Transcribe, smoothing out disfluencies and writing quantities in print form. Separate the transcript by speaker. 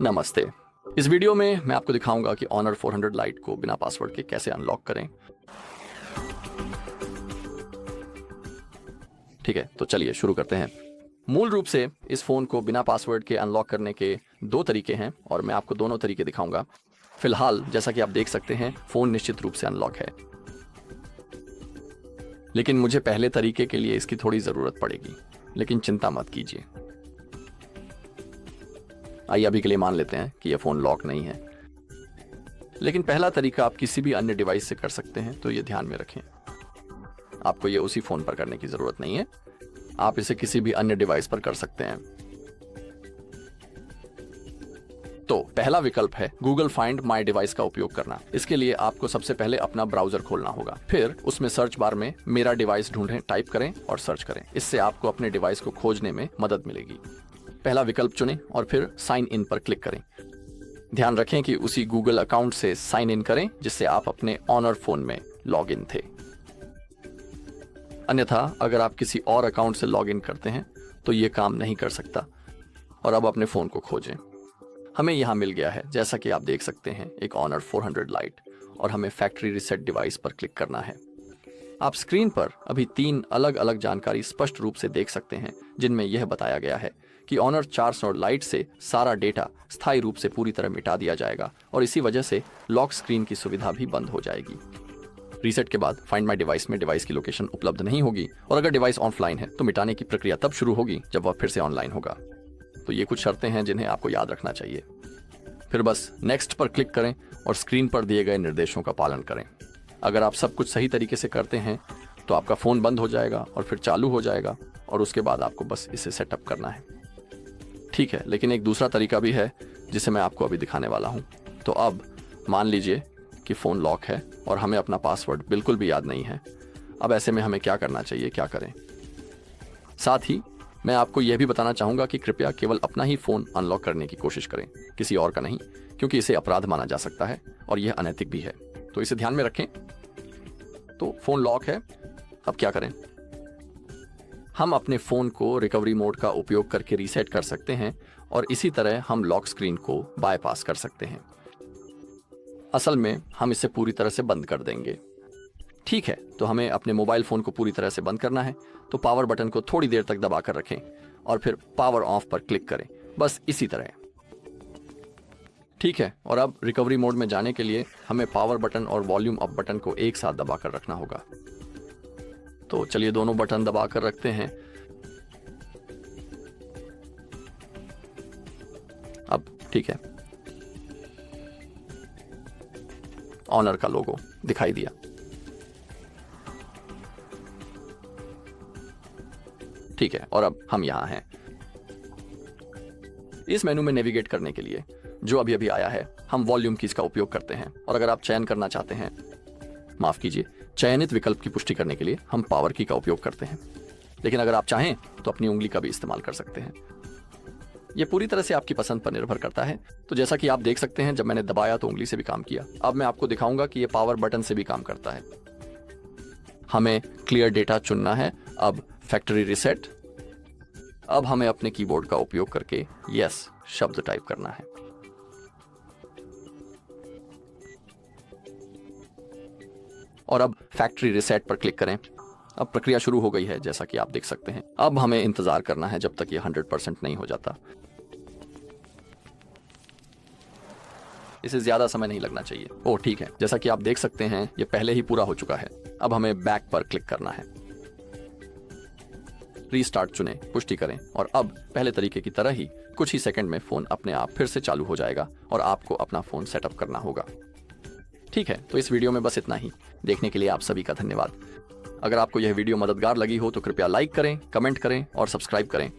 Speaker 1: नमस्ते। इस वीडियो में मैं आपको दिखाऊंगा कि Honor 400 Lite को बिना पासवर्ड के कैसे अनलॉक करें। ठीक है, तो चलिए शुरू करते हैं। मूल रूप से इस फ़ोन को बिना पासवर्ड के अनलॉक करने के दो तरीके हैं और मैं आपको दोनों तरीके दिखाऊंगा। फिलहाल जैसा कि आप देख सकते हैं, फ़ोन निश्चित रूप से अनलॉक है, लेकिन मुझे पहले तरीके के लिए इसकी थोड़ी ज़रूरत पड़ेगी। लेकिन चिंता मत कीजिए, आइए अभी के लिए मान लेते हैं कि यह फ़ोन लॉक नहीं है। लेकिन पहला तरीका आप किसी भी अन्य डिवाइस से कर सकते हैं, तो ये ध्यान में रखें। आपको ये उसी फ़ोन पर करने की ज़रूरत नहीं है, आप इसे किसी भी अन्य डिवाइस पर कर सकते हैं। तो पहला विकल्प है गूगल फाइंड माई डिवाइस का उपयोग करना। इसके लिए आपको सबसे पहले अपना ब्राउजर खोलना होगा, फिर उसमें सर्च बार में मेरा डिवाइस ढूंढें टाइप करें और सर्च करें। इससे आपको अपने डिवाइस को खोजने में मदद मिलेगी। पहला विकल्प चुनें और फिर साइन इन पर क्लिक करें। ध्यान रखें कि उसी गूगल अकाउंट से साइन इन करें जिससे आप अपने ऑनर फोन में लॉग इन थे। अन्यथा अगर आप किसी और अकाउंट से लॉग इन करते हैं तो ये काम नहीं कर सकता। और अब अपने फ़ोन को खोजें। हमें यहाँ मिल गया है, जैसा कि आप देख सकते हैं, एक Honor 400 Lite, और हमें फैक्ट्री रिसेट डिवाइस पर क्लिक करना है। आप स्क्रीन पर अभी 3 अलग अलग जानकारी स्पष्ट रूप से देख सकते हैं, जिनमें यह बताया गया है कि Honor 400 Lite से सारा डेटा स्थायी रूप से पूरी तरह मिटा दिया जाएगा और इसी वजह से लॉक स्क्रीन की सुविधा भी बंद हो जाएगी। रीसेट के बाद फाइंड माई डिवाइस में डिवाइस की लोकेशन उपलब्ध नहीं होगी और अगर डिवाइस ऑफलाइन है तो मिटाने की प्रक्रिया तब शुरू होगी जब वह फिर से ऑनलाइन होगा। तो ये कुछ शर्तें हैं जिन्हें आपको याद रखना चाहिए। फिर बस नेक्स्ट पर क्लिक करें और स्क्रीन पर दिए गए निर्देशों का पालन करें। अगर आप सब कुछ सही तरीके से करते हैं तो आपका फ़ोन बंद हो जाएगा और फिर चालू हो जाएगा और उसके बाद आपको बस इसे सेटअप करना है। ठीक है, लेकिन एक दूसरा तरीका भी है जिसे मैं आपको अभी दिखाने वाला हूँ। तो अब मान लीजिए कि फ़ोन लॉक है और हमें अपना पासवर्ड बिल्कुल भी याद नहीं है। अब ऐसे में हमें क्या करना चाहिए, क्या करें? साथ ही मैं आपको यह भी बताना चाहूँगा कि कृपया केवल अपना ही फ़ोन अनलॉक करने की कोशिश करें, किसी और का नहीं, क्योंकि इसे अपराध माना जा सकता है और यह अनैतिक भी है। तो इसे ध्यान में रखें। तो फ़ोन लॉक है, अब क्या करें? हम अपने फ़ोन को रिकवरी मोड का उपयोग करके रीसेट कर सकते हैं और इसी तरह हम लॉक स्क्रीन को बायपास कर सकते हैं। असल में हम इसे पूरी तरह से बंद कर देंगे। ठीक है, तो हमें अपने मोबाइल फ़ोन को पूरी तरह से बंद करना है। तो पावर बटन को थोड़ी देर तक दबाकर रखें और फिर पावर ऑफ पर क्लिक करें, बस इसी तरह। ठीक है, और अब रिकवरी मोड में जाने के लिए हमें पावर बटन और वॉल्यूम अप बटन को एक साथ दबाकर रखना होगा। तो चलिए दोनों बटन दबाकर रखते हैं। अब ठीक है, ऑनर का लोगो दिखाई दिया। ठीक है, और अब हम यहां हैं। इस मेनू में नेविगेट करने के लिए जो अभी अभी आया है, हम वॉल्यूम कीज का उपयोग करते हैं और अगर आप चयन करना चाहते हैं, माफ कीजिए, चयनित विकल्प की पुष्टि करने के लिए हम पावर की का उपयोग करते हैं। लेकिन अगर आप चाहें तो अपनी उंगली का भी इस्तेमाल कर सकते हैं। यह पूरी तरह से आपकी पसंद पर निर्भर करता है। तो जैसा कि आप देख सकते हैं, जब मैंने दबाया तो उंगली से भी काम किया। अब मैं आपको दिखाऊंगा कि यह पावर बटन से भी काम करता है। हमें क्लियर डेटा चुनना है। अब फैक्ट्री रिसेट। अब हमें अपने कीबोर्ड का उपयोग करके यस शब्द टाइप करना है। और अब फैक्ट्री रिसेट पर क्लिक करें। अब प्रक्रिया शुरू हो गई है, जैसा कि आप देख सकते हैं। अब हमें इंतजार करना है जब तक ये 100% नहीं हो जाता। इसे ज्यादा समय नहीं लगना चाहिए। ओह ठीक है, जैसा कि आप देख सकते हैं, ये पहले ही पूरा हो चुका है। अब हमें बैक पर क्लिक करना है। रीस्टार्ट चुनें, पुष्टि करें और अब पहले तरीके की तरह ही कुछ ही सेकंड में फ़ोन अपने आप फिर से चालू हो जाएगा और आपको अपना फ़ोन सेटअप करना होगा। ठीक है, तो इस वीडियो में बस इतना ही। देखने के लिए आप सभी का धन्यवाद। अगर आपको यह वीडियो मददगार लगी हो तो कृपया लाइक करें, कमेंट करें और सब्सक्राइब करें।